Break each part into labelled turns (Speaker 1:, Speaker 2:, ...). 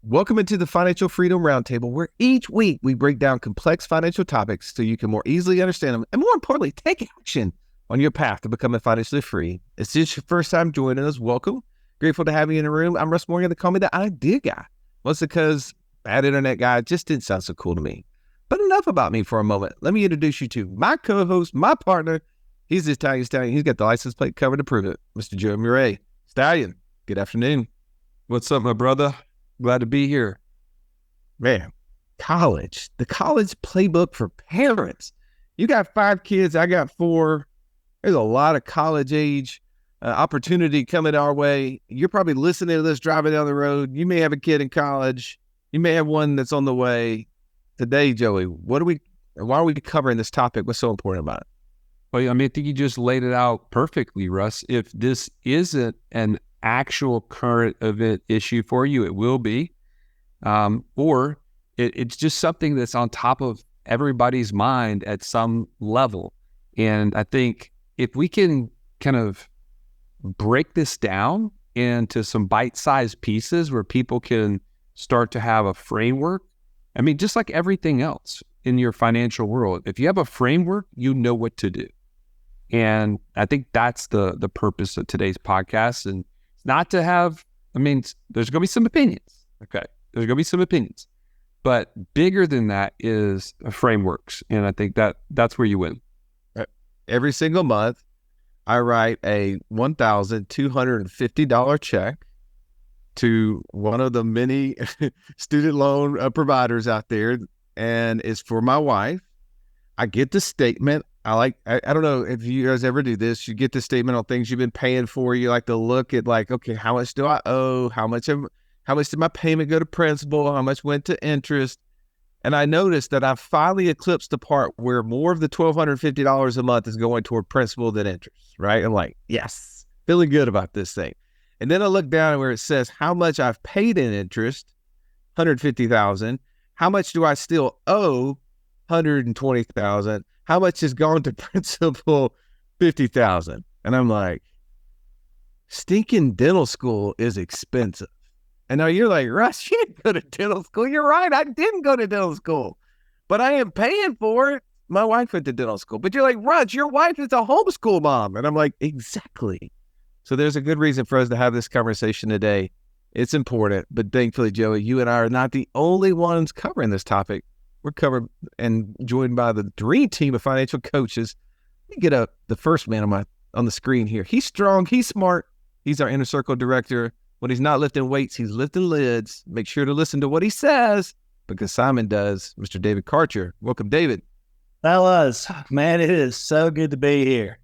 Speaker 1: Welcome into the Financial Freedom Roundtable, where each week we break down complex financial topics so you can more easily understand them and, more importantly, take action on your path to becoming financially free. If this is your first time joining us, welcome. Grateful to have you in the room. I'm Russ Morgan. They call me the idea guy. Mostly because bad internet guy just didn't sound so cool to me. But enough about me for a moment. Let me introduce you to my co-host, my partner. He's the Italian Stallion. He's got the license plate covered to prove it. Mr. Joe Murray. Stallion, good afternoon.
Speaker 2: What's up, my brother? Glad to be here.
Speaker 1: Man, the college playbook for parents. You got 5 kids, I got 4. There's a lot of college age opportunity coming our way. You're probably listening to this driving down the road. You may have a kid in college. You may have one that's on the way. Today, Joey, why are we covering this topic? What's so important about it?
Speaker 2: Well, I mean, I think you just laid it out perfectly, Russ. If this isn't an actual current event issue for you, it will be, or it's just something that's on top of everybody's mind at some level. And I think if we can kind of break this down into some bite-sized pieces where people can start to have a framework, I mean, just like everything else in your financial world, if you have a framework, you know what to do. And I think that's the purpose of today's podcast. And not to have, I mean, there's going to be some opinions. Okay. There's going to be some opinions. But bigger than that is frameworks. And I think that's where you win.
Speaker 1: Every single month, I write a $1,250 check to one of the many student loan providers out there. And it's for my wife. I get the statement. I don't know if you guys ever do this. You get the statement on things you've been paying for. You like to look at okay, how much do I owe? How much did my payment go to principal? How much went to interest? And I noticed that I finally eclipsed the part where more of the $1,250 a month is going toward principal than interest, right? I'm like, yes, feeling good about this thing. And then I look down where it says how much I've paid in interest, $150,000. How much do I still owe? $120,000. How much has gone to principal? $50,000. And I'm like, stinking dental school is expensive. And now you're like, Russ, you didn't go to dental school. You're right. I didn't go to dental school, but I am paying for it. My wife went to dental school, but you're like, Russ, your wife is a homeschool mom. And I'm like, exactly. So there's a good reason for us to have this conversation today. It's important, but thankfully, Joey, you and I are not the only ones covering this topic. We're covered and joined by the dream team of financial coaches. Let me get the first man on the screen here. He's strong. He's smart. He's our inner circle director. When he's not lifting weights, he's lifting lids. Make sure to listen to what he says because Simon does. Mr. David Karcher. Welcome, David.
Speaker 3: Fellas, man, it is so good to be here.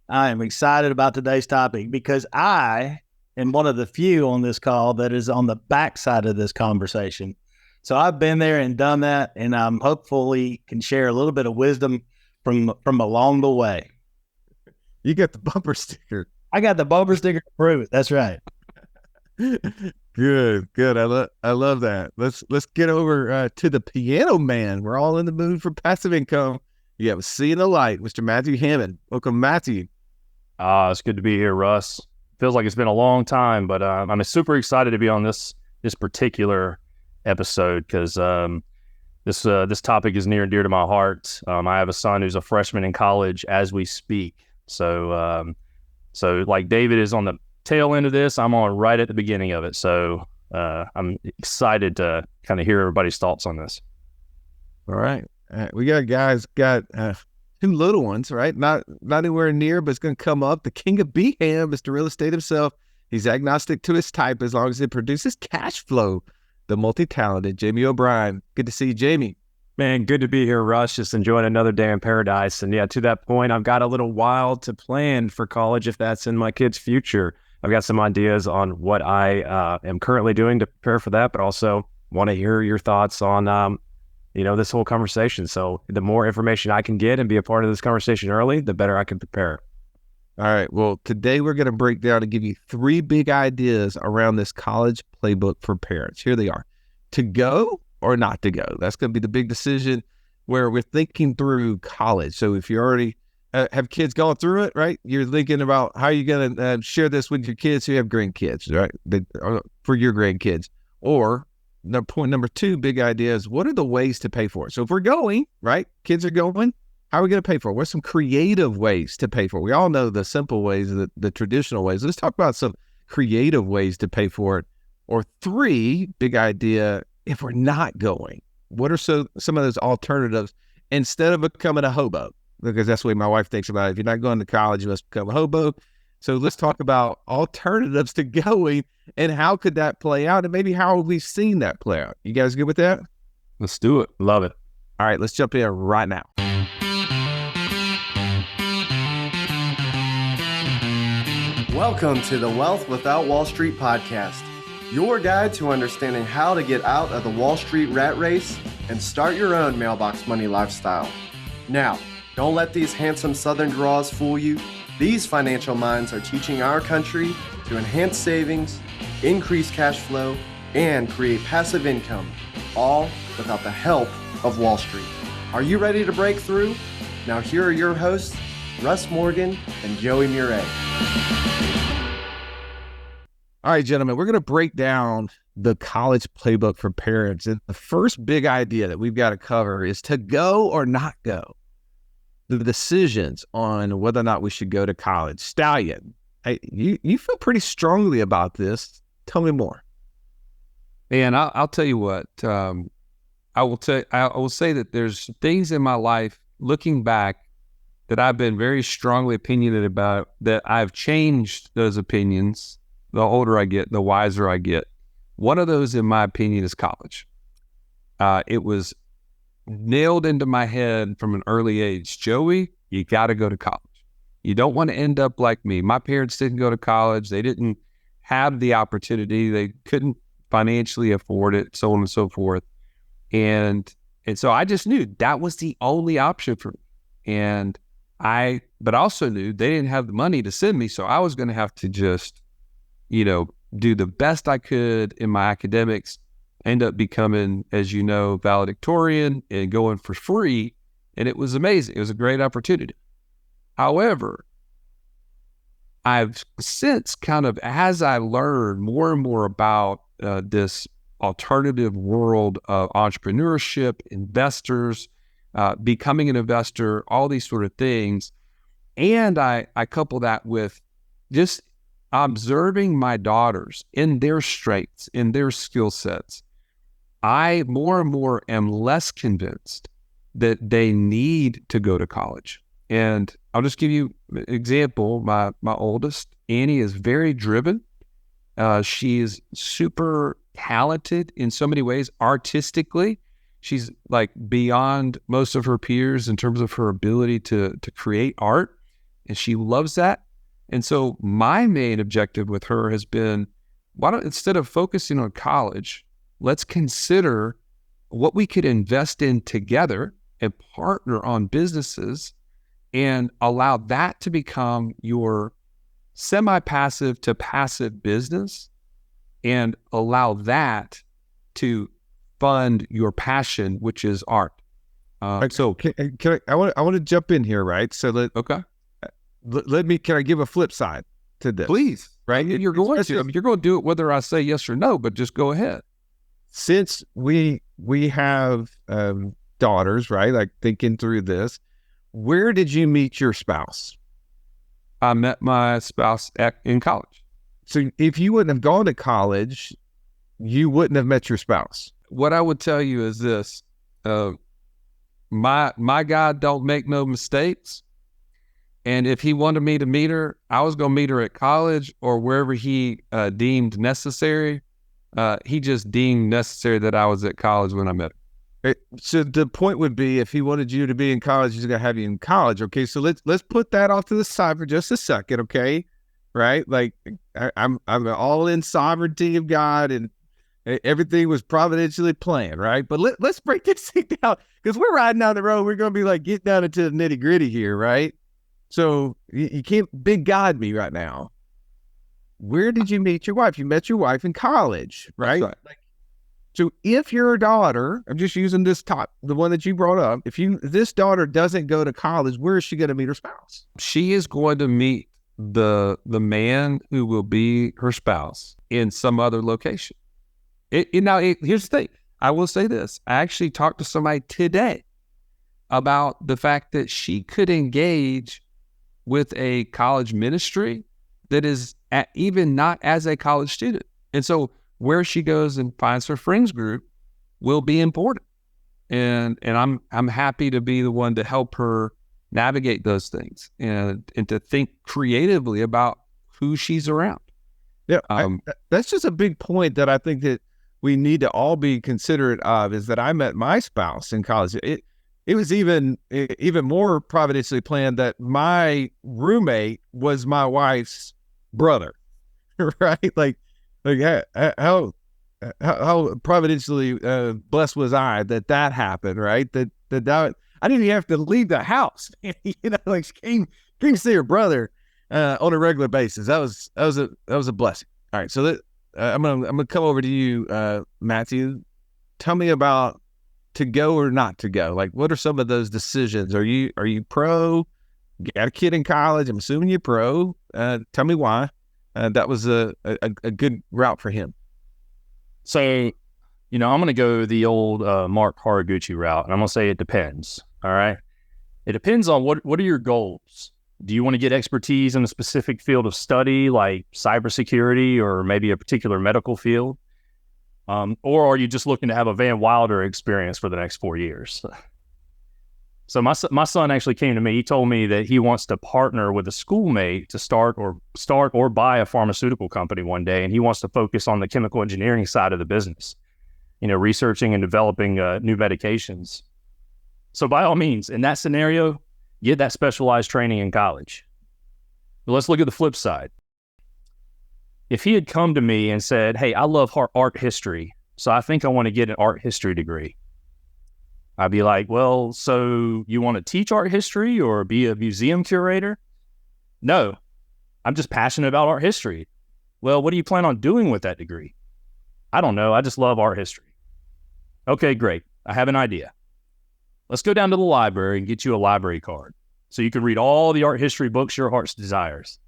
Speaker 3: I am excited about today's topic because I am one of the few on this call that is on the backside of this conversation. So I've been there and done that, and I'm hopefully can share a little bit of wisdom from along the way.
Speaker 1: You got the bumper sticker.
Speaker 3: I got the bumper sticker to prove it. That's right.
Speaker 1: Good. I love that. Let's get over to the piano man. We're all in the mood for passive income. You have a C in the light, Mr. Matthew Hammond. Welcome, Matthew.
Speaker 4: It's good to be here, Russ. Feels like it's been a long time, but I'm super excited to be on this particular episode because this topic is near and dear to my heart. I have a son who's a freshman in college as we speak. So like David is on the tail end of this, I'm on right at the beginning of it. So I'm excited to kind of hear everybody's thoughts on this.
Speaker 1: All right. We got guys, 2 little ones, right? Not anywhere near, but it's going to come up. The king of B-Ham, Mr. Real Estate himself. He's agnostic to his type as long as it produces cash flow. The multi-talented Jamie O'Brien. Good to see you, Jamie.
Speaker 5: Man, good to be here, Russ. Just enjoying another day in paradise. And yeah, to that point, I've got a little while to plan for college if that's in my kid's future. I've got some ideas on what I am currently doing to prepare for that, but also want to hear your thoughts on, this whole conversation. So the more information I can get and be a part of this conversation early, the better I can prepare.
Speaker 1: All right. Well, today we're going to break down and give you 3 big ideas around this college playbook for parents. Here they are. To go or not to go. That's going to be the big decision where we're thinking through college. So if you already have kids going through it, right, you're thinking about how you're going to share this with your kids who have grandkids, right, for your grandkids. Or point number 2, big idea is what are the ways to pay for it? So if we're going, right, kids are going, how are we going to pay for it? What's some creative ways to pay for it? We all know the simple ways, the traditional ways. Let's talk about some creative ways to pay for it. Or 3, big idea, if we're not going, what are some of those alternatives instead of becoming a hobo? Because that's the way my wife thinks about it. If you're not going to college, you must become a hobo. So let's talk about alternatives to going and how could that play out, and maybe how have we seen that play out? You guys good with that?
Speaker 4: Let's do it. Love it.
Speaker 1: All right, let's jump in right now.
Speaker 6: Welcome to the Wealth Without Wall Street podcast, your guide to understanding how to get out of the Wall Street rat race and start your own mailbox money lifestyle. Now, don't let these handsome Southern draws fool you. These financial minds are teaching our country to enhance savings, increase cash flow, and create passive income, all without the help of Wall Street. Are you ready to break through? Now here are your hosts, Russ Morgan and Joey Murray.
Speaker 1: All right, gentlemen, we're going to break down the college playbook for parents. And the first big idea that we've got to cover is to go or not go. The decisions on whether or not we should go to college. Stallion, you feel pretty strongly about this. Tell me more.
Speaker 2: And I'll tell you what, I will say that there's things in my life looking back that I've been very strongly opinionated about, that I've changed those opinions. The older I get, the wiser I get. One of those, in my opinion, is college. It was nailed into my head from an early age. Joey, you got to go to college. You don't want to end up like me. My parents didn't go to college. They didn't have the opportunity. They couldn't financially afford it, so on and so forth. And so I just knew that was the only option for me. But I also knew they didn't have the money to send me, so I was going to have to just, do the best I could in my academics, end up becoming, as you know, valedictorian and going for free. And it was amazing. It was a great opportunity. However, I've since kind of, as I learned more and more about this alternative world of entrepreneurship, investors, becoming an investor, all these sort of things. And I couple that with just observing my daughters in their strengths, in their skill sets. I more and more am less convinced that they need to go to college. And I'll just give you an example. My oldest, Annie, is very driven. She is super talented in so many ways. Artistically, she's like beyond most of her peers in terms of her ability to create art. And she loves that. And so my main objective with her has been, why don't, instead of focusing on college, let's consider what we could invest in together and partner on businesses and allow that to become your semi-passive to passive business, and allow that to fund your passion, which is art. So
Speaker 1: can I want to jump in here, right? So
Speaker 2: okay.
Speaker 1: Can I give a flip side to this?
Speaker 2: Please.
Speaker 1: Right?
Speaker 2: You're going to. I mean, you're going to do it whether I say yes or no, but just go ahead.
Speaker 1: Since we have daughters, right? Like thinking through this, where did you meet your spouse?
Speaker 2: I met my spouse in college.
Speaker 1: So if you wouldn't have gone to college, you wouldn't have met your spouse.
Speaker 2: What I would tell you is this: my God don't make no mistakes. And if he wanted me to meet her, I was going to meet her at college or wherever he deemed necessary. He just deemed necessary that I was at college when I met her.
Speaker 1: So the point would be, if he wanted you to be in college, he's going to have you in college. Okay, so let's put that off to the side for just a second, okay? Right? Like I'm all in sovereignty of God, and everything was providentially planned, right? But let's break this thing down, because we're riding down the road. We're going to be like, get down into the nitty gritty here, right? So you can't big God me right now. Where did you meet your wife? You met your wife in college, right? So if your daughter, I'm just using the one that you brought up, if this daughter doesn't go to college, where is she going to meet her spouse?
Speaker 2: She is going to meet the man who will be her spouse in some other location. Here's the thing. I will say this. I actually talked to somebody today about the fact that she could engage with a college ministry that is even not as a college student. And so where she goes and finds her friends group will be important. And I'm happy to be the one to help her navigate those things and to think creatively about who she's around.
Speaker 1: Yeah, that's just a big point that I think that we need to all be considerate of, is that I met my spouse in college. It was even more providentially planned that my roommate was my wife's brother, right? Like how providentially blessed was I that happened, right? That I didn't even have to leave the house. Like she came to see her brother on a regular basis. That was a blessing. All right, so I'm gonna come over to you, Matthew. Tell me about to go or not to go. Like, what are some of those decisions? Are you pro? You got a kid in college. I'm assuming you're pro. Tell me why. That was a good route for him.
Speaker 4: So, I'm going to go the old Mark Haraguchi route, and I'm going to say it depends. All right. It depends on what are your goals. Do you want to get expertise in a specific field of study, like cybersecurity or maybe a particular medical field? Or are you just looking to have a Van Wilder experience for the next 4 years? So my son actually came to me. He told me that he wants to partner with a schoolmate to start or buy a pharmaceutical company one day, and he wants to focus on the chemical engineering side of the business, researching and developing new medications. So by all means, in that scenario, get that specialized training in college. But let's look at the flip side. If he had come to me and said, hey, I love art history, so I think I want to get an art history degree, I'd be like, well, so you want to teach art history or be a museum curator? No, I'm just passionate about art history. Well, what do you plan on doing with that degree? I don't know. I just love art history. Okay, great. I have an idea. Let's go down to the library and get you a library card so you can read all the art history books your heart desires.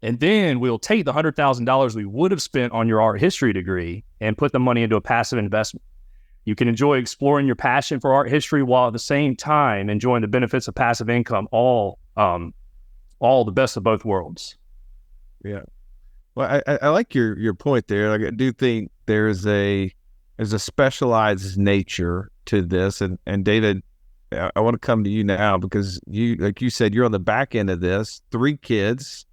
Speaker 4: And then we'll take the $100,000 we would have spent on your art history degree and put the money into a passive investment. You can enjoy exploring your passion for art history while at the same time enjoying the benefits of passive income, all the best of both worlds.
Speaker 1: Yeah. Well, I like your point there. Like, I do think there's a specialized nature to this. And David, I want to come to you now because like you said, you're on the back end of this, 3 kids.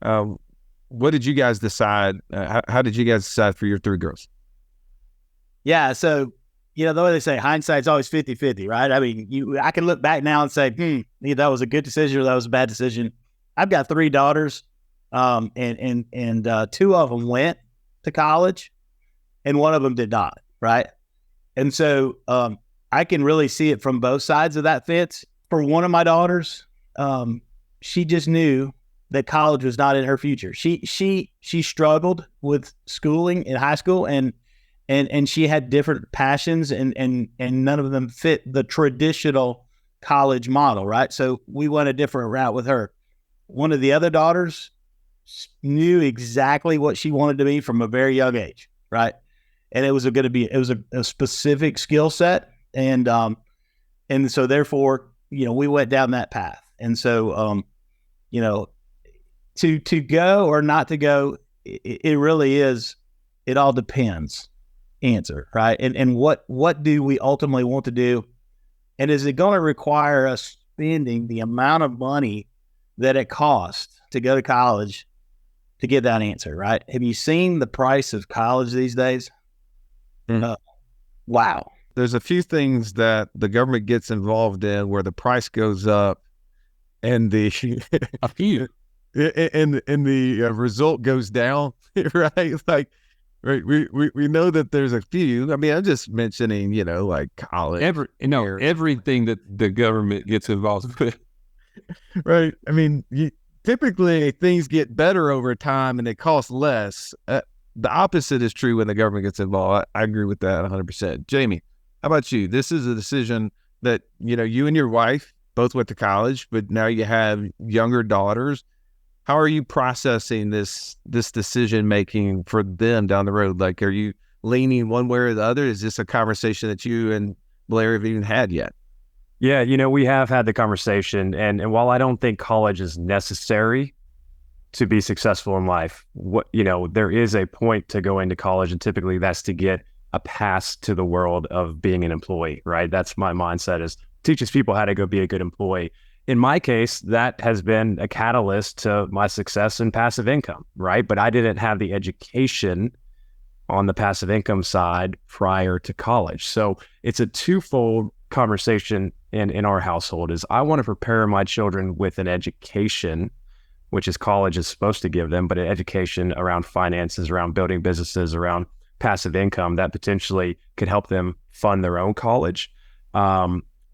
Speaker 1: What did you guys decide? How did you guys decide for your 3 girls?
Speaker 3: Yeah. So, the way they say hindsight's always 50-50, right? I mean, I can look back now and say, that was a good decision or that was a bad decision. I've got 3 daughters, and 2 of them went to college and 1 of them did not, right? And so, I can really see it from both sides of that fence. For one of my daughters, she just knew that college was not in her future. She struggled with schooling in high school and she had different passions and none of them fit the traditional college model, right? So we went a different route with her. One of the other daughters knew exactly what she wanted to be from a very young age, right? And it was a specific skill set. And so therefore, we went down that path. And so, to go or not to go, it really is, it all depends answer, right? And what do we ultimately want to do? And is it going to require us spending the amount of money that it costs to go to college to get that answer, right? Have you seen the price of college these days? Wow.
Speaker 1: There's a few things that the government gets involved in where the price goes up and the
Speaker 2: a few
Speaker 1: and the result goes down, right? Like, right, we know that there's a few. I mean, I'm just mentioning, like college.
Speaker 2: Everything that the government gets involved with.
Speaker 1: Right. I mean, typically things get better over time and they cost less. The opposite is true when the government gets involved. I agree with that 100%. Jamie, how about you? This is a decision that, you and your wife both went to college, but now you have younger daughters. How are you processing this decision making for them down the road? Like, are you leaning one way or the other? Is this a conversation that you and Blair have even had yet?
Speaker 5: Yeah, we have had the conversation, and while I don't think college is necessary to be successful in life, there is a point to go into college, and typically that's to get a pass to the world of being an employee, right? That's my mindset, is teaches people how to go be a good employee. In my case, that has been a catalyst to my success in passive income, right? But I didn't have the education on the passive income side prior to college. So it's a twofold conversation in our household. Is I want to prepare my children with an education, which is college is supposed to give them, but an education around finances, around building businesses, around passive income that potentially could help them fund their own college.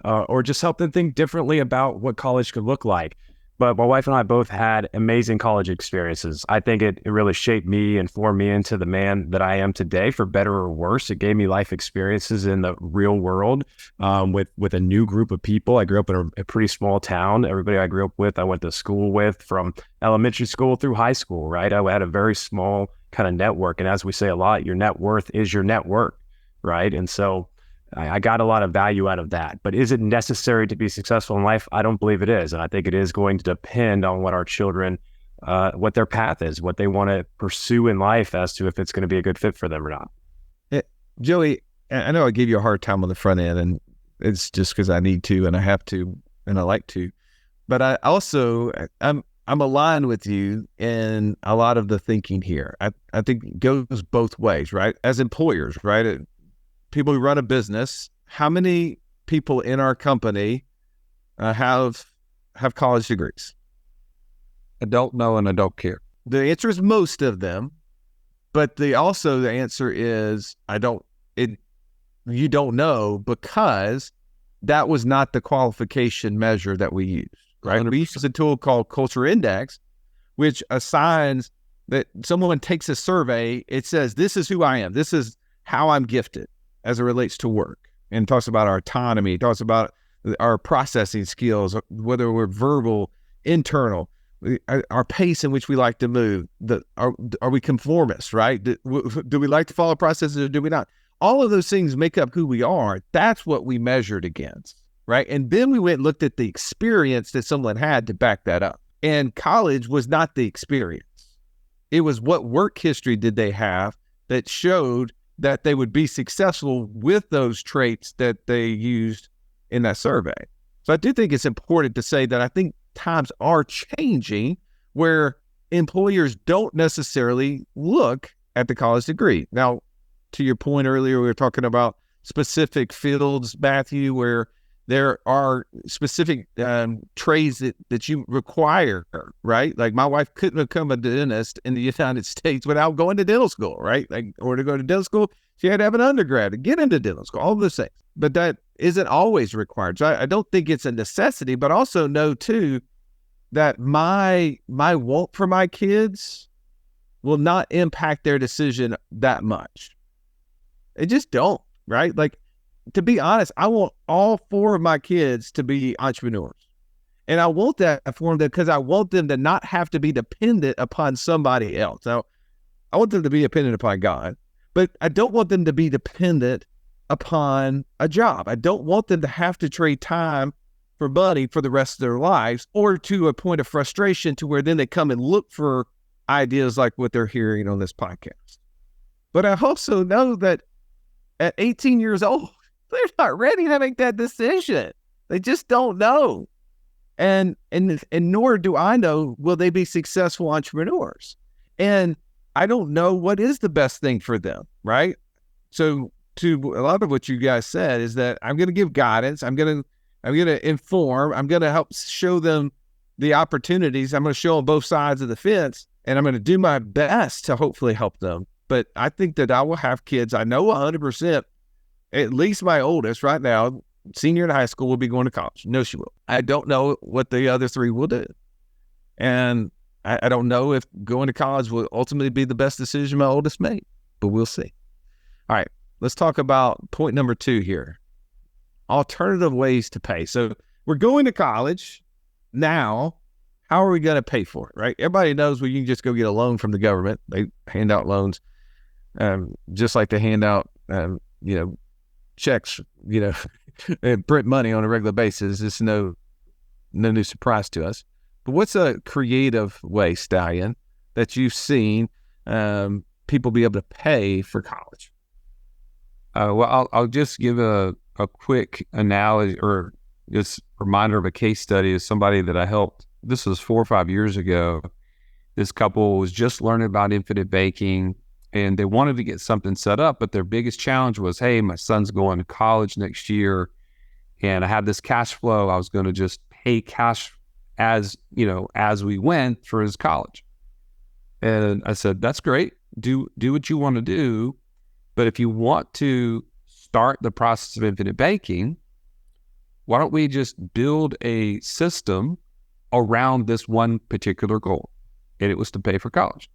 Speaker 5: Or just help them think differently about what college could look like. But my wife and I both had amazing college experiences. I think it really shaped me and formed me into the man that I am today, for better or worse. It gave me life experiences in the real world with a new group of people. I grew up in a pretty small town. Everybody I grew up with, I went to school with from elementary school through high school, right? I had a very small kind of network. And as we say a lot, your net worth is your net worth, right? And so I got a lot of value out of that. But is it necessary to be successful in life? I don't believe it is. And I think it is going to depend on what our children, what their path is, what they want to pursue in life, as to if it's going to be a good fit for them or not.
Speaker 1: Joey, I know I gave you a hard time on the front end, and it's just because I need to and I have to and I like to. But I also, I'm aligned with you in a lot of the thinking here. I think it goes both ways, right? As employers, right? People who run a business, how many people in our company have college degrees?
Speaker 2: I don't know and I don't care.
Speaker 1: The answer is most of them, but the answer is you don't know, because that was not the qualification measure that we used, right? 100%. We use a tool called Culture Index, which assigns that someone takes a survey. It says, this is who I am. This is how I'm gifted as it relates to work, and talks about our autonomy, talks about our processing skills, whether we're verbal, internal, our pace in which we like to move, are we conformists, right? Do we like to follow processes or do we not? All of those things make up who we are. That's what we measured against, right? And then we went and looked at the experience that someone had to back that up. And college was not the experience. It was what work history did they have that showed that they would be successful with those traits that they used in that survey. So I do think it's important to say that I think times are changing where employers don't necessarily look at the college degree. Now, to your point earlier, we were talking about specific fields, Matthew, where there are specific trades that you require, right? Like my wife couldn't become a dentist in the United States without going to dental school, right? Like, or to go to dental school, she had to have an undergrad to get into dental school, all of those things. But that isn't always required. So I don't think it's a necessity, but also know too that my want for my kids will not impact their decision that much. It just don't, right? Like, to be honest, I want all 4 of my kids to be entrepreneurs. And I want that for them because I want them to not have to be dependent upon somebody else. Now, I want them to be dependent upon God, but I don't want them to be dependent upon a job. I don't want them to have to trade time for money for the rest of their lives, or to a point of frustration to where then they come and look for ideas like what they're hearing on this podcast. But I also know that at 18 years old, they're not ready to make that decision. They just don't know. And nor do I know, will they be successful entrepreneurs? And I don't know what is the best thing for them, right? So to a lot of what you guys said is that I'm going to give guidance. I'm going to inform. I'm going to help show them the opportunities. I'm going to show them both sides of the fence, and I'm going to do my best to hopefully help them. But I think that I will have kids. I know 100%, at least my oldest right now, senior in high school, will be going to college. No, she will. I don't know what the other 3 will do. And I don't know if going to college will ultimately be the best decision my oldest made, but we'll see. All right, let's talk about point number 2 here. Alternative ways to pay. So we're going to college now. How are we going to pay for it, right? Everybody knows you can just go get a loan from the government. They hand out loans. just like to hand out, checks, and print money on a regular basis. It's no new surprise to us. But what's a creative way, Stallion, that you've seen people be able to pay for college?
Speaker 2: Well, I'll just give a quick analogy or just reminder of a case study of somebody that I helped. This was 4 or 5 years ago. This couple was just learning about infinite banking, and they wanted to get something set up, but their biggest challenge was, hey, my son's going to college next year, and I have this cash flow. I was going to just pay cash as we went for his college. And I said, that's great. Do what you want to do. But if you want to start the process of infinite banking, why don't we just build a system around this one particular goal? And it was to pay for college.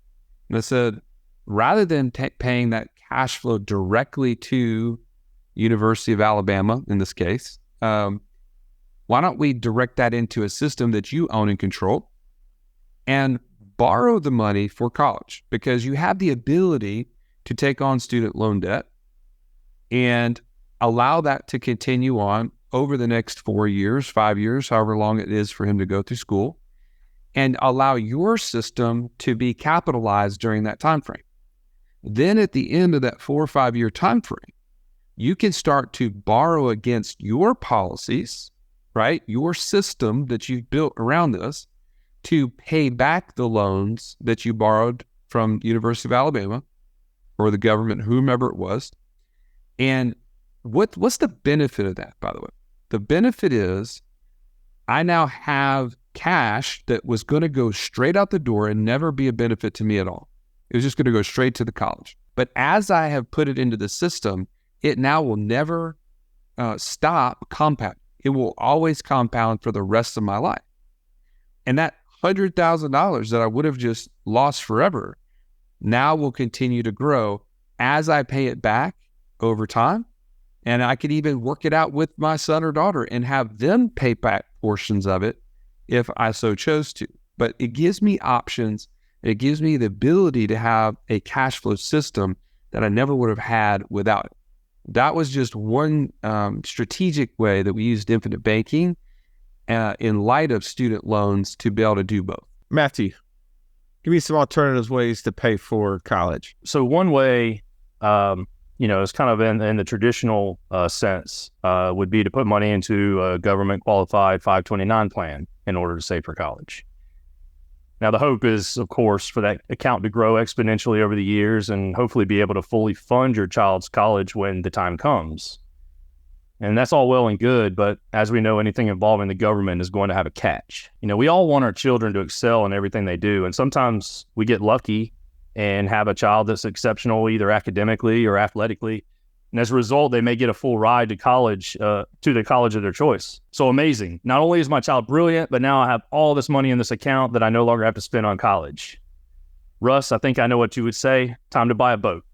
Speaker 2: And I said, rather than paying that cash flow directly to University of Alabama, in this case, why don't we direct that into a system that you own and control and borrow the money for college? Because you have the ability to take on student loan debt and allow that to continue on over the next 4 years, 5 years, however long it is for him to go through school, and allow your system to be capitalized during that time frame. Then at the end of that 4 or 5 year time frame, you can start to borrow against your policies, right? Your system that you've built around this to pay back the loans that you borrowed from University of Alabama or the government, whomever it was. And what's the benefit of that, by the way? The benefit is I now have cash that was going to go straight out the door and never be a benefit to me at all. It was just going to go straight to the college. But as I have put it into the system, it now will never stop compounding. It will always compound for the rest of my life. And that $100,000 that I would have just lost forever now will continue to grow as I pay it back over time. And I could even work it out with my son or daughter and have them pay back portions of it if I so chose to. But it gives me options. It gives me the ability to have a cash flow system that I never would have had without it. That was just one strategic way that we used infinite banking in light of student loans to be able to do both.
Speaker 1: Matthew, give me some alternative ways to pay for college.
Speaker 4: So one way, it's kind of in the traditional sense, would be to put money into a government qualified 529 plan in order to save for college. Now, the hope is, of course, for that account to grow exponentially over the years and hopefully be able to fully fund your child's college when the time comes. And that's all well and good, but as we know, anything involving the government is going to have a catch. We all want our children to excel in everything they do, and sometimes we get lucky and have a child that's exceptional either academically or athletically. And as a result, they may get a full ride to college, to the college of their choice. So amazing. Not only is my child brilliant, but now I have all this money in this account that I no longer have to spend on college. Russ, I think I know what you would say. Time to buy a boat.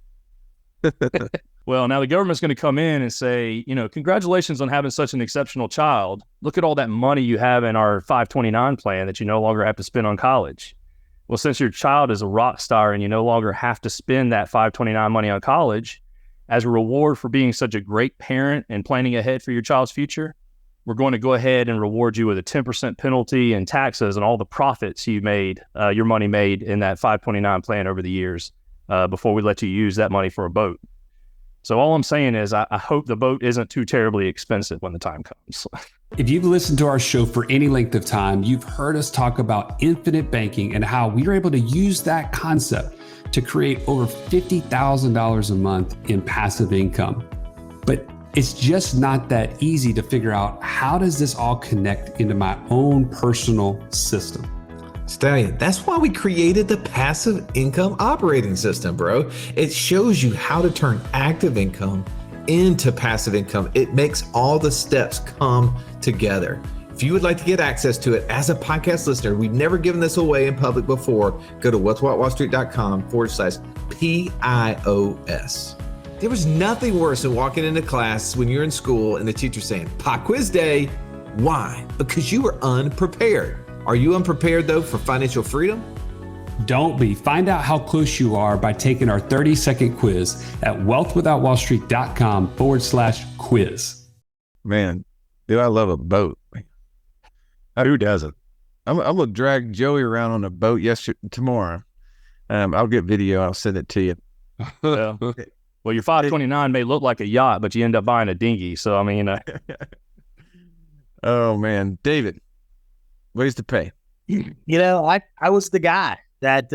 Speaker 4: Well, now the government's going to come in and say, congratulations on having such an exceptional child. Look at all that money you have in our 529 plan that you no longer have to spend on college. Well, since your child is a rock star and you no longer have to spend that 529 money on college, as a reward for being such a great parent and planning ahead for your child's future, we're going to go ahead and reward you with a 10% penalty and taxes and all the profits you made, your money made in that 529 plan over the years before we let you use that money for a boat. So all I'm saying is I hope the boat isn't too terribly expensive when the time comes.
Speaker 7: If you've listened to our show for any length of time, you've heard us talk about infinite banking and how we are able to use that concept to create over $50,000 a month in passive income. But it's just not that easy to figure out how does this all connect into my own personal system.
Speaker 8: Stallion, that's why we created the passive income operating system, bro. It shows you how to turn active income into passive income. It makes all the steps come together. If you would like to get access to it as a podcast listener, we've never given this away in public before, go to what'swhatwallstreet.com/PIOS. There was nothing worse than walking into class when you're in school and the teacher saying, pop quiz day. Why? Because you were unprepared. Are you unprepared though for financial freedom?
Speaker 7: Don't be. Find out how close you are by taking our 30-second quiz at wealthwithoutwallstreet.com/quiz.
Speaker 1: Man, do I love a boat.
Speaker 4: Who doesn't?
Speaker 1: I'm going to drag Joey around on a boat tomorrow. I'll get video. I'll send it to you.
Speaker 4: Well, your 529 may look like a yacht, but you end up buying a dinghy. So, I mean,
Speaker 1: oh, man. David, ways to pay.
Speaker 3: I was the guy that,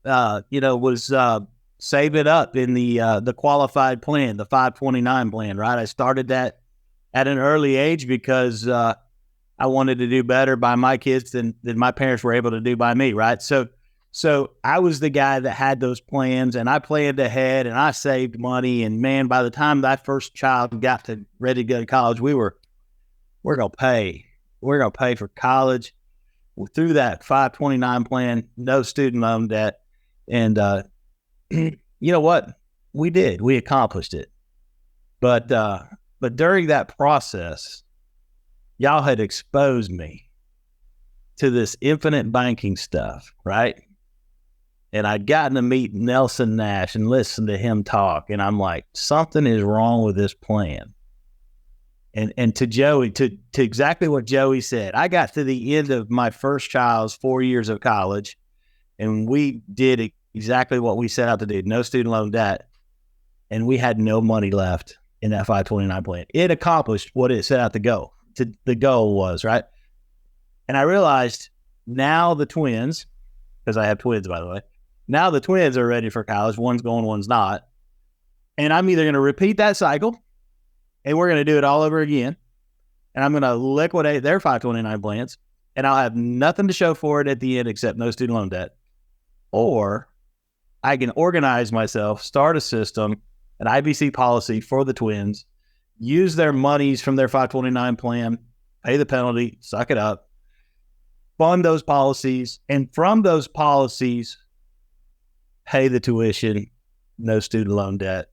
Speaker 3: was saving up in the qualified plan, the 529 plan, right? I started that at an early age because I wanted to do better by my kids than my parents were able to do by me, right? So I was the guy that had those plans, and I planned ahead, and I saved money. And man, by the time that first child got ready to go to college, we're gonna pay. We're gonna pay for college through that 529 plan, no student loan debt, and you know what? We did. We accomplished it. But during that process, y'all had exposed me to this infinite banking stuff, right? And I'd gotten to meet Nelson Nash and listen to him talk. And I'm like, something is wrong with this plan. And to Joey, to exactly what Joey said, I got to the end of my first child's 4 years of college, and we did exactly what we set out to do, no student loan debt. And we had no money left in that 529 plan. It accomplished what it set out to go. The goal was, right? And I realized now the twins, because I have twins, by the way, now the twins are ready for college. One's going, one's not. And I'm either going to repeat that cycle, and we're going to do it all over again, and I'm going to liquidate their 529 plans, and I'll have nothing to show for it at the end except no student loan debt. Or I can organize myself, start a system, an IBC policy for the twins, use their monies from their 529 plan, pay the penalty, suck it up, fund those policies, and from those policies, pay the tuition, no student loan debt.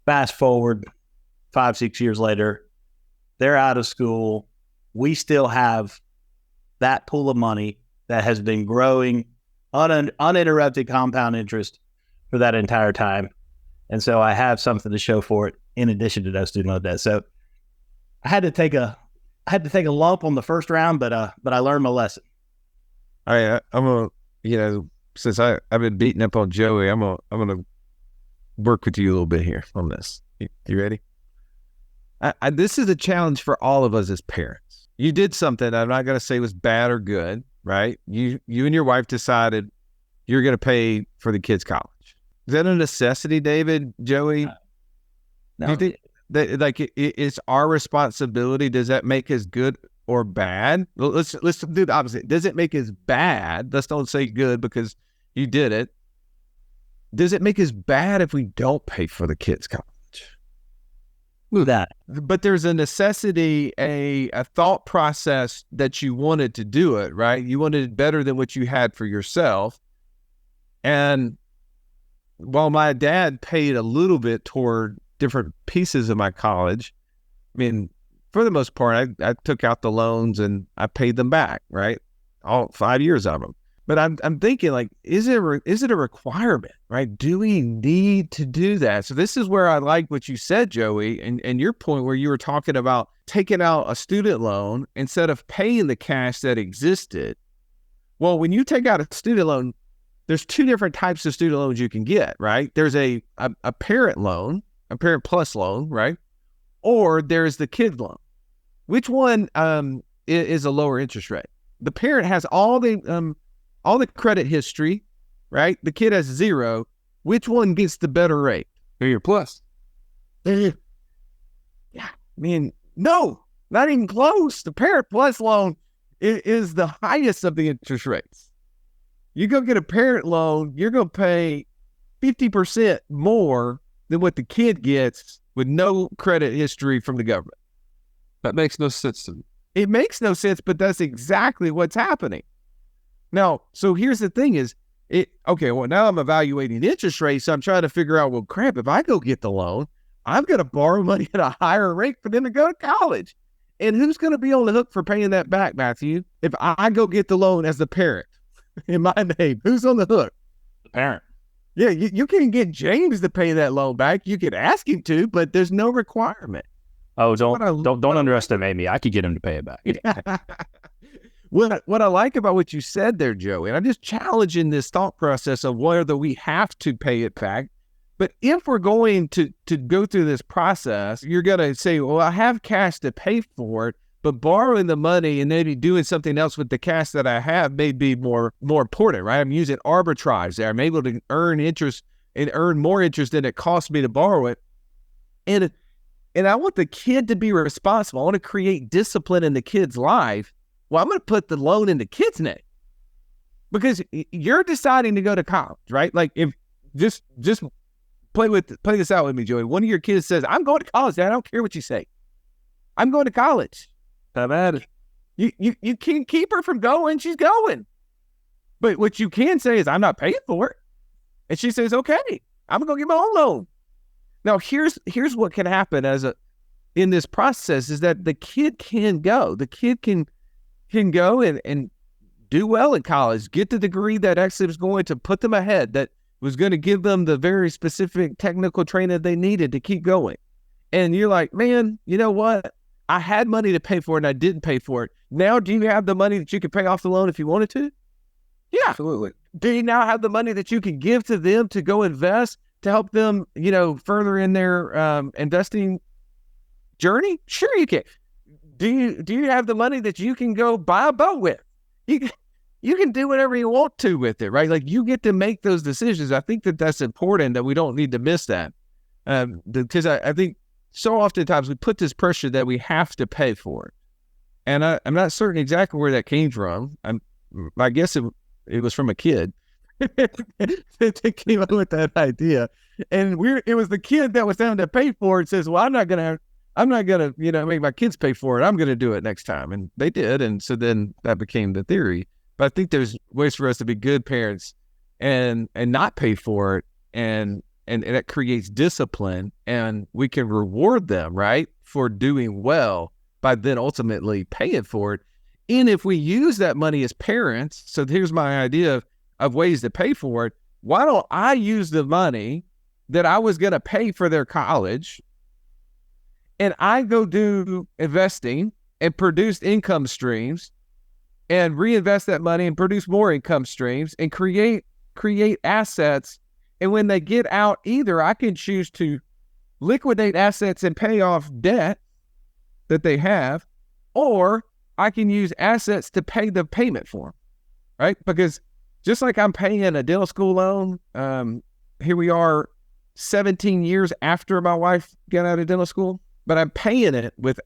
Speaker 3: Fast forward 5-6 years later, they're out of school. We still have that pool of money that has been growing uninterrupted compound interest for that entire time. And so I have something to show for it in addition to no student loan debt. So I had to take a lump on the first round, but I learned my lesson.
Speaker 1: I'm gonna, since I've been beating up on Joey, I'm gonna work with you a little bit here on this. You ready? This is a challenge for all of us as parents. You did something I'm not gonna say was bad or good, right? You and your wife decided you're gonna pay for the kids' college. Is that a necessity, David, Joey?
Speaker 3: No.
Speaker 1: Do you think that it's our responsibility? Does that make us good or bad? Well, let's do the opposite. Does it make us bad? Let's don't say good because you did it. Does it make us bad if we don't pay for the kids' college?
Speaker 3: That.
Speaker 1: But there's a necessity, a thought process that you wanted to do it, right? You wanted it better than what you had for yourself. And while my dad paid a little bit toward different pieces of my college, I mean, for the most part, I took out the loans and I paid them back, right? All 5 years of them. But I'm thinking, like, is it a requirement, right? Do we need to do that? So this is where I like what you said, Joey, and your point where you were talking about taking out a student loan instead of paying the cash that existed. Well, when you take out a student loan, there's two different types of student loans you can get, right? There's a parent loan, a parent plus loan, right? Or there's the kid loan. Which one is a lower interest rate? The parent has all the credit history, right? The kid has zero. Which one gets the better rate?
Speaker 2: Your plus.
Speaker 1: Yeah, I mean, no, not even close. The parent plus loan is the highest of the interest rates. You go get a parent loan, you're going to pay 50% more than what the kid gets with no credit history from the government.
Speaker 2: That makes no sense to me.
Speaker 1: It makes no sense, but that's exactly what's happening. Now, so here's the thing is, now I'm evaluating interest rates, so I'm trying to figure out, well, crap, if I go get the loan, I'm going to borrow money at a higher rate for them to go to college. And who's going to be on the hook for paying that back, Matthew? If I go get the loan as the parent, in my name. Who's on the hook?
Speaker 4: The parent.
Speaker 1: Yeah, you can get James to pay that loan back. You could ask him to, but there's no requirement.
Speaker 4: Oh, don't underestimate me. I could get him to pay it back.
Speaker 1: What I like about what you said there, Joey, and I'm just challenging this thought process of whether we have to pay it back. But if we're going to go through this process, you're going to say, well, I have cash to pay for it, but borrowing the money and maybe doing something else with the cash that I have may be more important, right? I'm using arbitrage there. I'm able to earn interest and earn more interest than it costs me to borrow it. And I want the kid to be responsible. I want to create discipline in the kid's life. Well, I'm going to put the loan in the kid's name because you're deciding to go to college, right? Like if just play this out with me, Joey. One of your kids says, I'm going to college, Dad. I don't care what you say. I'm going to college.
Speaker 2: Have at it.
Speaker 1: You can't keep her from going. She's going. But what you can say is, I'm not paying for it. And she says, okay, I'm going to get my own loan. Now, here's what can happen in this process is that the kid can go. The kid can go and do well in college, get the degree that actually was going to put them ahead, that was going to give them the very specific technical training they needed to keep going. And you're like, man, you know what? I had money to pay for it and I didn't pay for it. Now, do you have the money that you could pay off the loan if you wanted to? Yeah.
Speaker 2: Absolutely.
Speaker 1: Do you now have the money that you can give to them to go invest to help them, further in their investing journey? Sure you can. Do you have the money that you can go buy a boat with? You can do whatever you want to with it, right? Like you get to make those decisions. I think that's important, that we don't need to miss that. Because I think so oftentimes we put this pressure that we have to pay for it. And I'm not certain exactly where that came from. I guess it was from a kid that came up with that idea. And it was the kid that was having to pay for it says, well, I'm not gonna, make my kids pay for it. I'm gonna do it next time. And they did. And so then that became the theory. But I think there's ways for us to be good parents and not pay for it. And that creates discipline, and we can reward them, right, for doing well by then ultimately paying for it. And if we use that money as parents, so here's my idea of ways to pay for it. Why don't I use the money that I was going to pay for their college and I go do investing and produce income streams and reinvest that money and produce more income streams and create assets. And when they get out, either I can choose to liquidate assets and pay off debt that they have, or I can use assets to pay the payment for them, right? Because just like I'm paying a dental school loan, here we are 17 years after my wife got out of dental school, but I'm paying it with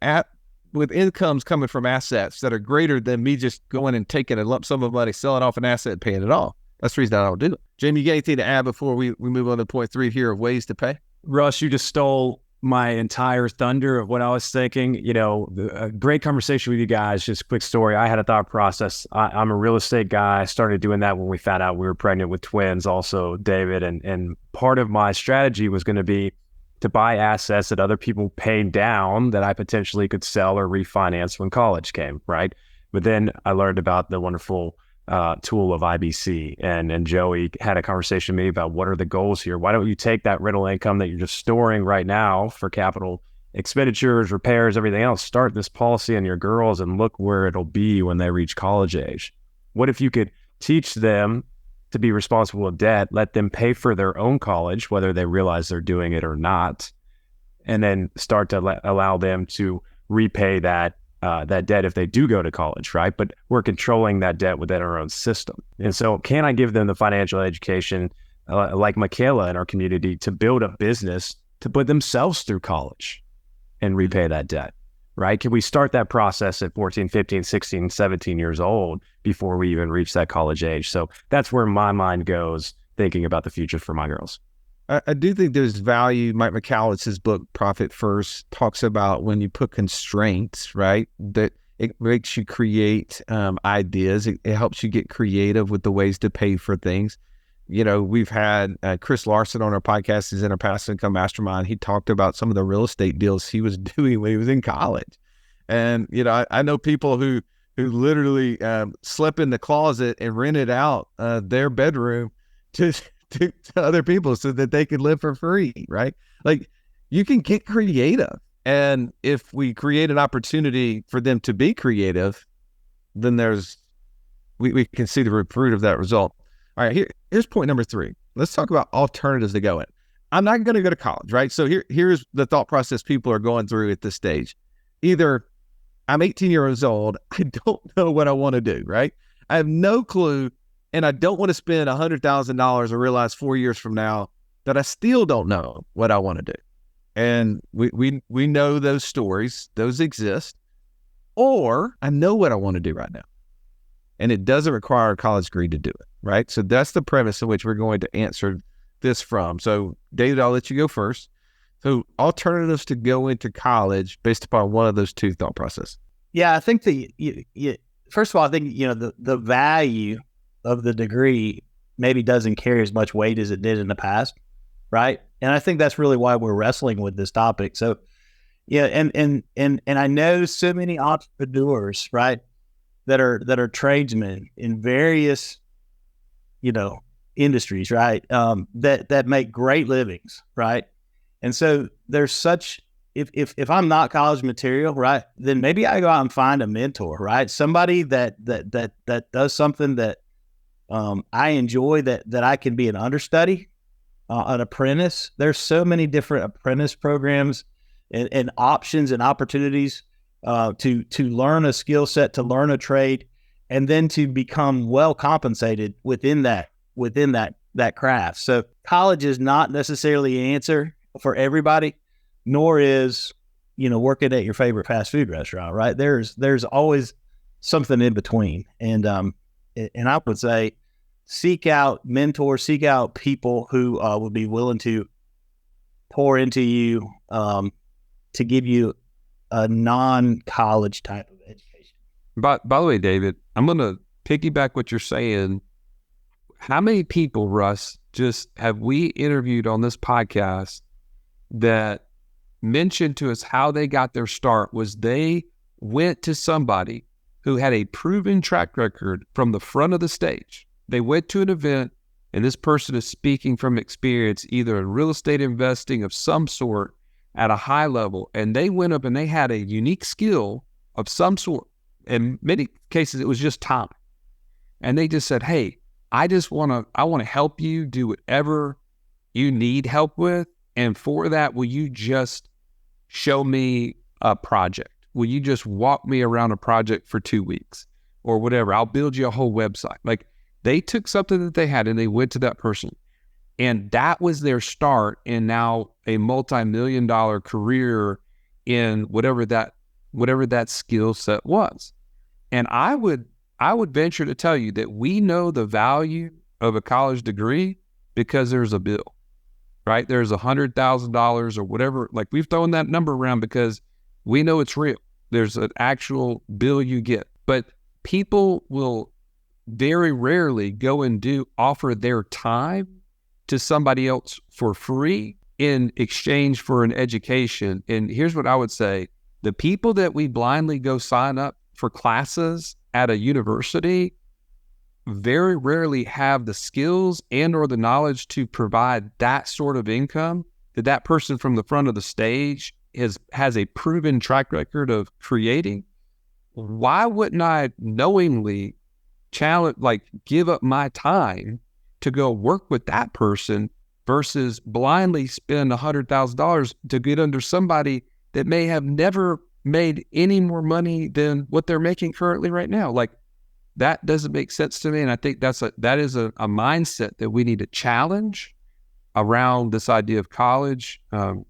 Speaker 1: incomes coming from assets that are greater than me just going and taking a lump sum of money, selling off an asset and paying it off. That's the reason I don't do it. Jamie, you got anything to add before we move on to point 3 here of ways to pay?
Speaker 5: Russ, you just stole my entire thunder of what I was thinking. A great conversation with you guys. Just a quick story. I had a thought process. I'm a real estate guy. I started doing that when we found out we were pregnant with twins, also David. And part of my strategy was going to be to buy assets that other people paid down that I potentially could sell or refinance when college came, right? But then I learned about the wonderful tool of IBC, and Joey had a conversation with me about what are the goals here. Why don't you take that rental income that you're just storing right now for capital expenditures, repairs, everything else, start this policy on your girls and look where it'll be when they reach college age. What if you could teach them to be responsible with debt, let them pay for their own college, whether they realize they're doing it or not, and then start to allow them to repay that debt if they do go to college, right? But we're controlling that debt within our own system. And so can I give them the financial education like Michaela in our community to build a business to put themselves through college and repay that debt, right? Can we start that process at 14, 15, 16, 17 years old before we even reach that college age? So that's where my mind goes thinking about the future for my girls.
Speaker 1: I do think there's value. Mike McCallis's book, Profit First, talks about when you put constraints, right, that it makes you create ideas. It helps you get creative with the ways to pay for things. We've had Chris Larson on our podcast. He's in our Passive Income Mastermind. He talked about some of the real estate deals he was doing when he was in college. And, I know people who who literally slept in the closet and rented out their bedroom to other people so that they could live for free, right? Like, you can get creative. And if we create an opportunity for them to be creative, then we can see the fruit of that result. All right, here's point number 3. Let's talk about alternatives to go in. I'm not going to go to college, right? So here's the thought process people are going through at this stage. Either I'm 18 years old, I don't know what I want to do, right? I have no clue, and I don't want to spend $100,000 and realize 4 years from now that I still don't know what I want to do. And we know those stories, those exist. Or I know what I want to do right now, and it doesn't require a college degree to do it, right? So that's the premise in which we're going to answer this from. So David, I'll let you go first. So alternatives to go into college based upon one of those 2 thought processes.
Speaker 3: Yeah, I think first of all, I think, the value of the degree maybe doesn't carry as much weight as it did in the past, right? And I think that's really why we're wrestling with this topic. So, yeah, and I know so many entrepreneurs, right, that are tradesmen in various, industries, right, that make great livings, right? And so there's such, if I'm not college material, right, then maybe I go out and find a mentor, right? Somebody that does something that I enjoy, that I can be an understudy, an apprentice. There's so many different apprentice programs and options and opportunities to learn a skill set, to learn a trade, and then to become well compensated within that craft. So college is not necessarily an answer for everybody, nor is working at your favorite fast food restaurant, right? There's always something in between, and I would say seek out mentors, seek out people who would be willing to pour into you, to give you a non-college type of education.
Speaker 2: By the way, David, I'm going to piggyback what you're saying. How many people, Russ, just have we interviewed on this podcast that mentioned to us how they got their start was they went to somebody who had a proven track record from the front of the stage. They went to an event, and this person is speaking from experience, either in real estate investing of some sort at a high level, and they went up and they had a unique skill of some sort. In many cases, it was just time. And they just said, hey, I want to help you do whatever you need help with. And for that, will you just show me a project? Will you just walk me around a project for 2 weeks or whatever? I'll build you a whole website. Like, they took something that they had and they went to that person. And that was their start in now a multi-million-dollar career in whatever that skill set was. And I would venture to tell you that we know the value of a college degree because there's a bill, right? There's $100,000 or whatever. Like, we've thrown that number around because we know it's real. There's an actual bill you get. But people will very rarely go and offer their time to somebody else for free in exchange for an education. And here's what I would say. The people that we blindly go sign up for classes at a university very rarely have the skills and or the knowledge to provide that sort of income that person from the front of the stage has a proven track record of creating. Why wouldn't I knowingly give up my time to go work with that person versus blindly spend $100,000 to get under somebody that may have never made any more money than what they're making currently right now? Like, that doesn't make sense to me. And I think that is a mindset that we need to challenge around this idea of college. That's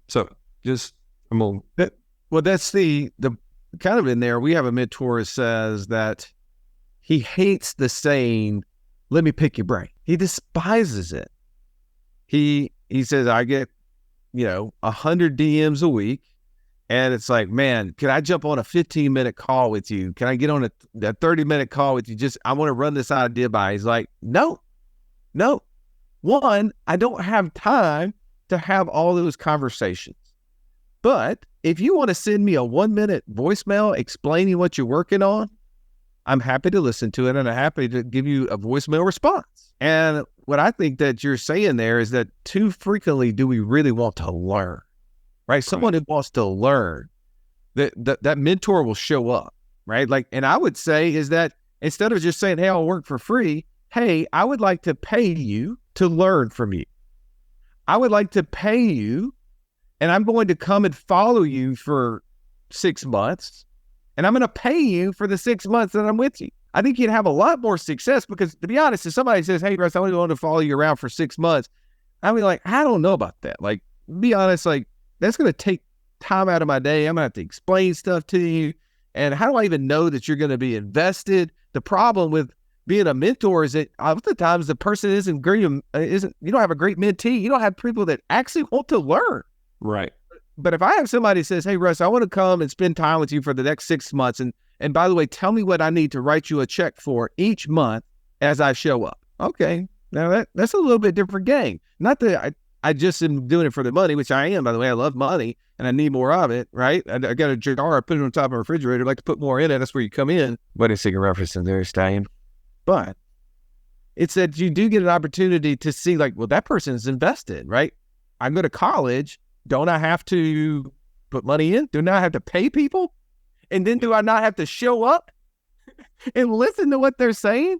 Speaker 1: the kind of in there. We have a mentor who says that he hates the saying, "Let me pick your brain." He despises it. He says, I get 100 DMs a week, and it's like, man, can I jump on a 15-minute call with you? Can I get on a 30-minute call with you? I want to run this idea by. He's like, no. One, I don't have time to have all those conversations. But if you want to send me a 1-minute voicemail explaining what you're working on, I'm happy to listen to it, and I'm happy to give you a voicemail response. And what I think that you're saying there is that too frequently do we really want to learn, right? Someone who wants to learn, that mentor will show up, right? Like, and I would say is that instead of just saying, hey, I'll work for free, hey, I would like to pay you to learn from you. I would like to pay you, and I'm going to come and follow you for 6 months, and I'm going to pay you for the 6 months that I'm with you. I think you'd have a lot more success because, to be honest, if somebody says, hey, Russ, I only want to follow you around for 6 months, I'd be like, I don't know about that. Like, be honest, like, that's going to take time out of my day. I'm going to have to explain stuff to you. And how do I even know that you're going to be invested? The problem with being a mentor is that oftentimes the person isn't great, you don't have a great mentee. You don't have people that actually want to learn.
Speaker 2: Right.
Speaker 1: But if I have somebody that says, hey, Russ, I want to come and spend time with you for the next 6 months. And by the way, tell me what I need to write you a check for each month as I show up. Okay. Now that's a little bit different game. Not that I just am doing it for the money, which I am, by the way. I love money and I need more of it, right? I got a jar, I put it on top of my refrigerator. I'd like to put more in it. That's where you come in.
Speaker 2: What is he referencing there, Stallion?
Speaker 1: But it's that you do get an opportunity to see like, well, that person is invested, right? I go to college. Don't I have to put money in? Do not have to pay people? And then do I not have to show up and listen to what they're saying?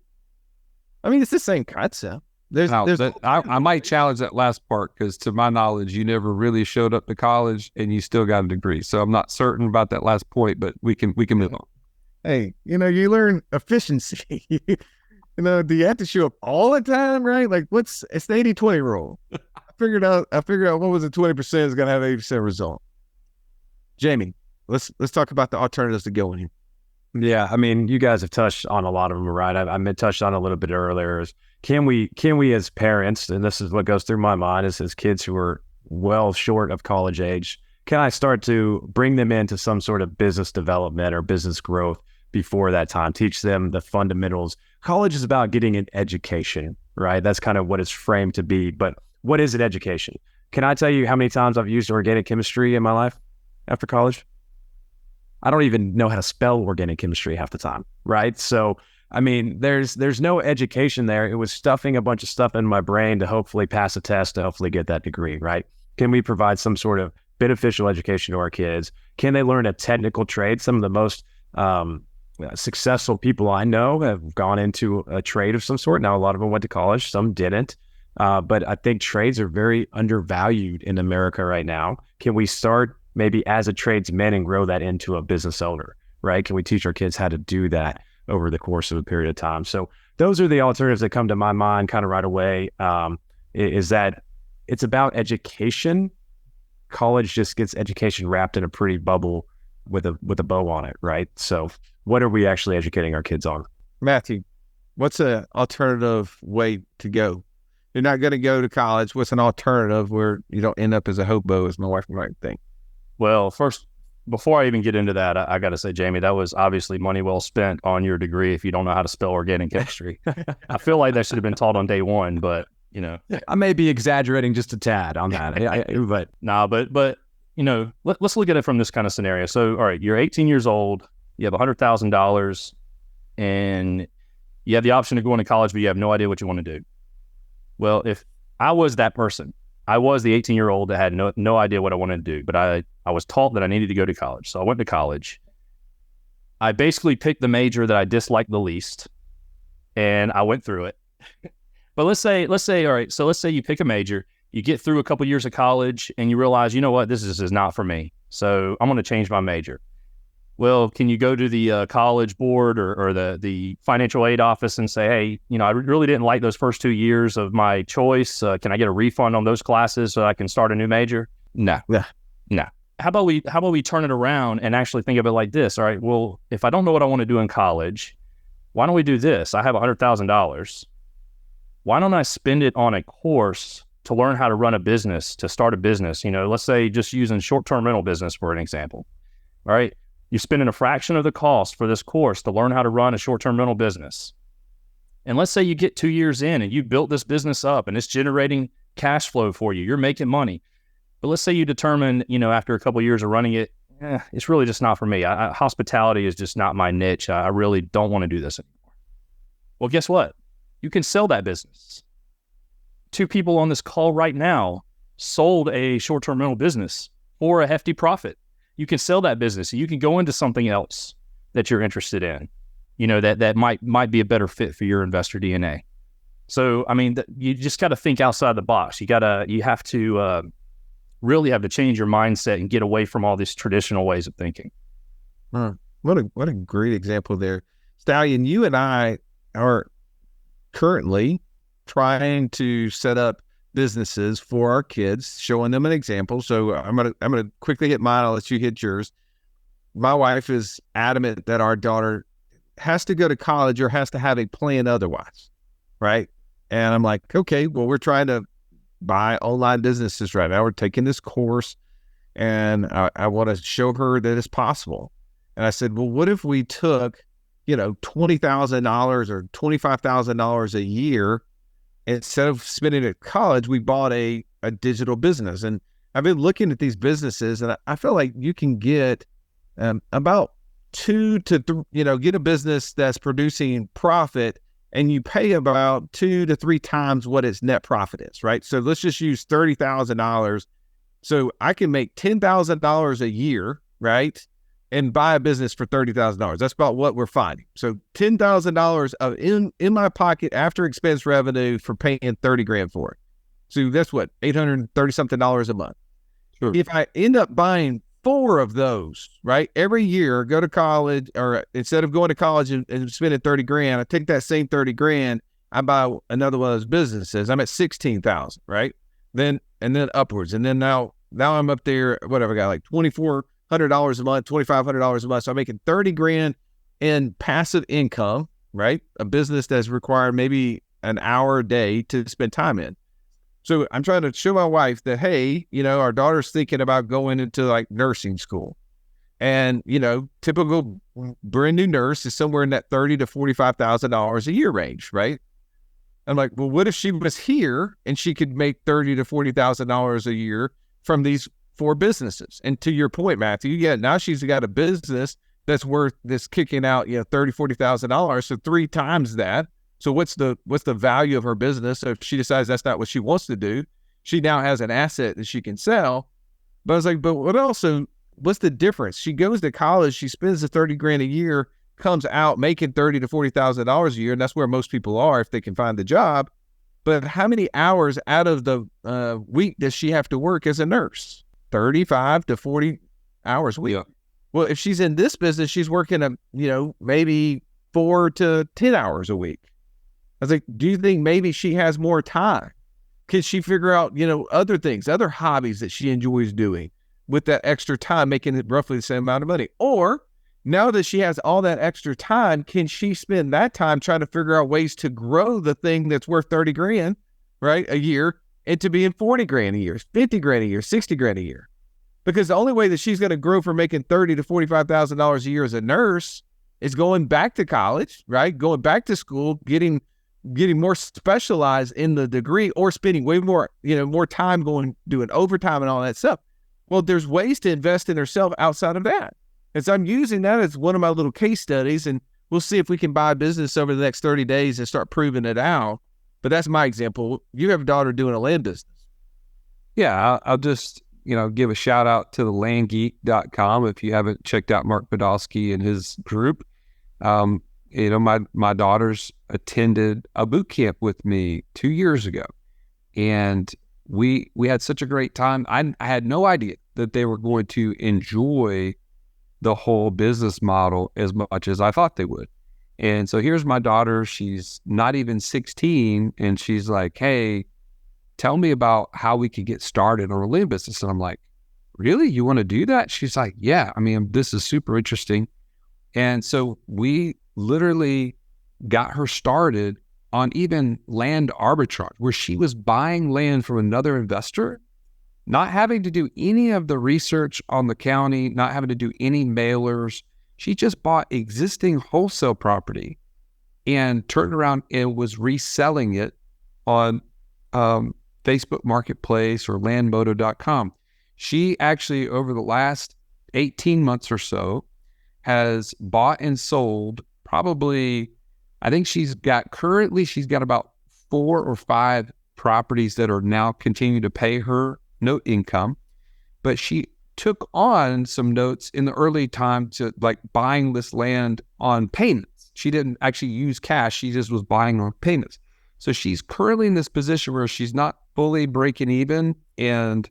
Speaker 1: I mean, it's the same concept.
Speaker 2: I might challenge that last part because to my knowledge, you never really showed up to college and you still got a degree. So I'm not certain about that last point, but we can move on.
Speaker 1: Hey, you learn efficiency. Do you have to show up all the time, right? Like it's the 80-20 rule. I figured out what was the 20% is going to have 80% result. Jamie, let's talk about the alternatives to going here.
Speaker 5: Yeah, I mean, you guys have touched on a lot of them, right? I touched on a little bit earlier. Is can we as parents, and this is what goes through my mind, is as kids who are well short of college age, can I start to bring them into some sort of business development or business growth before that time? Teach them the fundamentals. College is about getting an education, right? That's kind of what it's framed to be. But what is an education? Can I tell you how many times I've used organic chemistry in my life after college? I don't even know how to spell organic chemistry half the time, right? So, I mean, there's no education there. It was stuffing a bunch of stuff in my brain to hopefully pass a test, to hopefully get that degree, right? Can we provide some sort of beneficial education to our kids? Can they learn a technical trade? Some of the most successful people I know have gone into a trade of some sort. Now, a lot of them went to college, some didn't. But I think trades are very undervalued in America right now. Can we start maybe as a tradesman and grow that into a business owner, right? Can we teach our kids how to do that over the course of a period of time? So those are the alternatives that come to my mind kind of right away, is that it's about education. College just gets education wrapped in a pretty bubble with a bow on it, right? So what are we actually educating our kids on?
Speaker 1: Matthew, what's an alternative way to go? You're not going to go to college. What's an alternative where you don't end up as a hobo, as my wife might think?
Speaker 4: Well, first, before I even get into that, I got to say, Jamie, that was obviously money well spent on your degree if you don't know how to spell organic chemistry. I feel like that should have been taught on day one, but,
Speaker 5: I may be exaggerating just a tad on that.
Speaker 4: but let's look at it from this kind of scenario. So, all right, you're 18 years old, you have $100,000, and you have the option of going to college, but you have no idea what you want to do. Well, if I was that person, I was the 18-year-old that had no idea what I wanted to do, but I was taught that I needed to go to college. So I went to college. I basically picked the major that I disliked the least, and I went through it. But let's say, all right, so let's say you pick a major, you get through a couple years of college, and you realize, you know what, this is not for me. So I'm going to change my major. Well, can you go to the college board or the financial aid office and say, hey, I really didn't like those first 2 years of my choice. Can I get a refund on those classes so I can start a new major? No. How about we turn it around and actually think of it like this? All right, well, if I don't know what I want to do in college, why don't we do this? I have $100,000. Why don't I spend it on a course to learn how to run a business, to start a business? Let's say just using short-term rental business for an example. All right. You're spending a fraction of the cost for this course to learn how to run a short-term rental business. And let's say you get 2 years in and you built this business up and it's generating cash flow for you. You're making money. But let's say you determine, after a couple of years of running it, it's really just not for me. Hospitality is just not my niche. I really don't want to do this anymore. Well, guess what? You can sell that business. 2 people on this call right now sold a short-term rental business for a hefty profit. You can sell that business. You can go into something else that you're interested in, that might be a better fit for your investor DNA. So, I mean, you just got to think outside the box. You have to really have to change your mindset and get away from all these traditional ways of thinking.
Speaker 1: What a great example there. Stallion, you and I are currently trying to set up businesses for our kids, showing them an example. So I'm gonna quickly hit mine. I'll let you hit yours. My wife is adamant that our daughter has to go to college or has to have a plan otherwise, right? And I'm like, okay, well, we're trying to buy online businesses right now. We're taking this course, and I want to show her that it's possible. And I said, well, what if we took, $20,000 or $25,000 a year, instead of spending it at college, we bought a digital business. And I've been looking at these businesses, and I feel like you can get about get a business that's producing profit, and you pay about 2 to 3 times what its net profit is, right? So let's just use $30,000. So I can make $10,000 a year, right? And buy a business for $30,000. That's about what we're finding. So $10,000 of in my pocket after expense revenue for paying $30,000 for it. So that's what, $830 something a month. Sure. If I end up buying 4 of those, right, every year, go to college, or instead of going to college and spending $30,000, I take that same $30,000, I buy another one of those businesses. I'm at $16,000, right? And then upwards. And then now I'm up there, whatever, I got like $2,400 a month, $2,500 a month. So I'm making $30,000 in passive income, right? A business that's required maybe an hour a day to spend time in. So I'm trying to show my wife that, hey, our daughter's thinking about going into like nursing school. And, typical brand new nurse is somewhere in that $30,000 to $45,000 a year range, right? I'm like, well, what if she was here and she could make $30,000 to $40,000 a year from these 4 businesses? And to your point, Matthew, yeah, now she's got a business that's kicking out, $30,000, $40,000. So 3 times that. So what's the value of her business? So if she decides that's not what she wants to do, she now has an asset that she can sell. But I was like, but what's the difference? She goes to college, she spends the $30,000 a year, comes out making $30,000 to $40,000 a year, and that's where most people are if they can find the job. But how many hours out of the week does she have to work as a nurse? 35 to 40 hours a week. Yeah. Well, if she's in this business, she's working maybe 4 to 10 hours a week. I was like, do you think maybe she has more time? Can she figure out, other things, other hobbies that she enjoys doing with that extra time, making it roughly the same amount of money? Or now that she has all that extra time, can she spend that time trying to figure out ways to grow the thing that's worth $30,000, right, a year, into being $40,000 a year, $50,000 a year, $60,000 a year? Because the only way that she's going to grow from making $30,000 to $45,000 a year as a nurse is going back to college, right? Going back to school, getting more specialized in the degree, or spending way more, more time doing overtime and all that stuff. Well, there's ways to invest in herself outside of that. And so I'm using that as one of my little case studies, and we'll see if we can buy a business over the next 30 days and start proving it out. But that's my example. You have a daughter doing a land business.
Speaker 2: Yeah, I'll just, give a shout out to the landgeek.com if you haven't checked out Mark Podolsky and his group. My daughters attended a boot camp with me 2 years ago, and we had such a great time. I had no idea that they were going to enjoy the whole business model as much as I thought they would. And so here's my daughter. She's not even 16, and she's like, hey, tell me about how we could get started on a land business. And I'm like, really? You want to do that? She's like, yeah, this is super interesting. And so we literally got her started on even land arbitrage, where she was buying land from another investor, not having to do any of the research on the county, not having to do any mailers. She just bought existing wholesale property and turned around and was reselling it on Facebook Marketplace or landmodo.com. She actually, over the last 18 months or so, has bought and sold probably, I think she's got about 4 or 5 properties that are now continuing to pay her note income. But she took on some notes in the early time to like buying this land on payments. She didn't actually use cash. She just was buying on payments. So she's currently in this position where she's not fully breaking even and,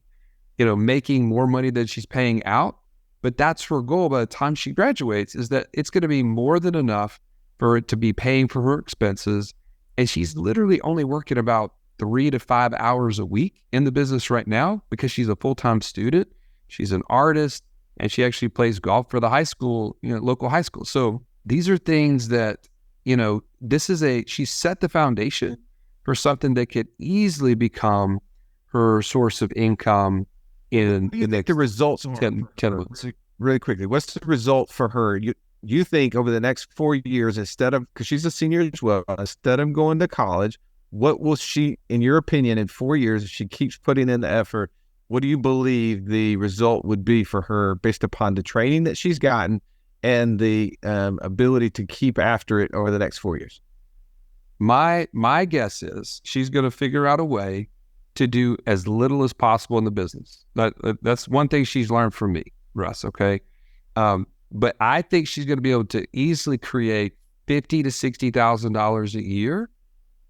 Speaker 2: making more money than she's paying out. But that's her goal by the time she graduates, is that it's going to be more than enough for it to be paying for her expenses. And she's literally only working about 3 to 5 hours a week in the business right now because she's a full-time student. She's an artist, and she actually plays golf for the high school, local high school. So these are things that, she set the foundation for something that could easily become her source of income in
Speaker 1: the results
Speaker 2: 10 months.
Speaker 1: Really quickly. What's the result for her? You think over the next 4 years, because she's a senior as well, instead of going to college, what will she, in your opinion, in 4 years, if she keeps putting in the effort, what do you believe the result would be for her based upon the training that she's gotten and the ability to keep after it over the next 4 years?
Speaker 2: My guess is she's going to figure out a way to do as little as possible in the business. That's one thing she's learned from me, Russ, okay? But I think she's going to be able to easily create $50,000 to $60,000 a year,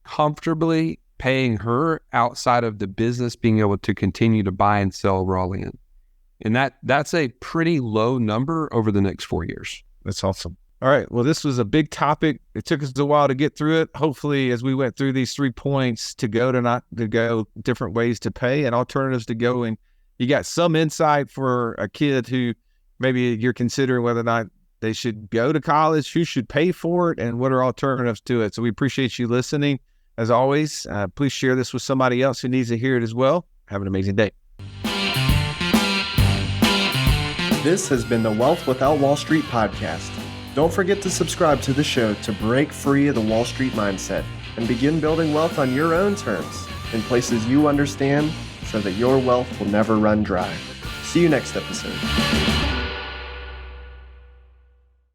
Speaker 2: comfortably paying her outside of the business being able to continue to buy and sell raw land. And that's a pretty low number over the next 4 years.
Speaker 1: That's awesome. All right. Well, this was a big topic. It took us a while to get through it. Hopefully, as we went through these 3 points to go different ways to pay and alternatives to go, and you got some insight for a kid who maybe you're considering whether or not they should go to college, who should pay for it, and what are alternatives to it. So we appreciate you listening. As always, please share this with somebody else who needs to hear it as well. Have an amazing day.
Speaker 6: This has been the Wealth Without Wall Street podcast. Don't forget to subscribe to the show to break free of the Wall Street mindset and begin building wealth on your own terms in places you understand so that your wealth will never run dry. See you next episode.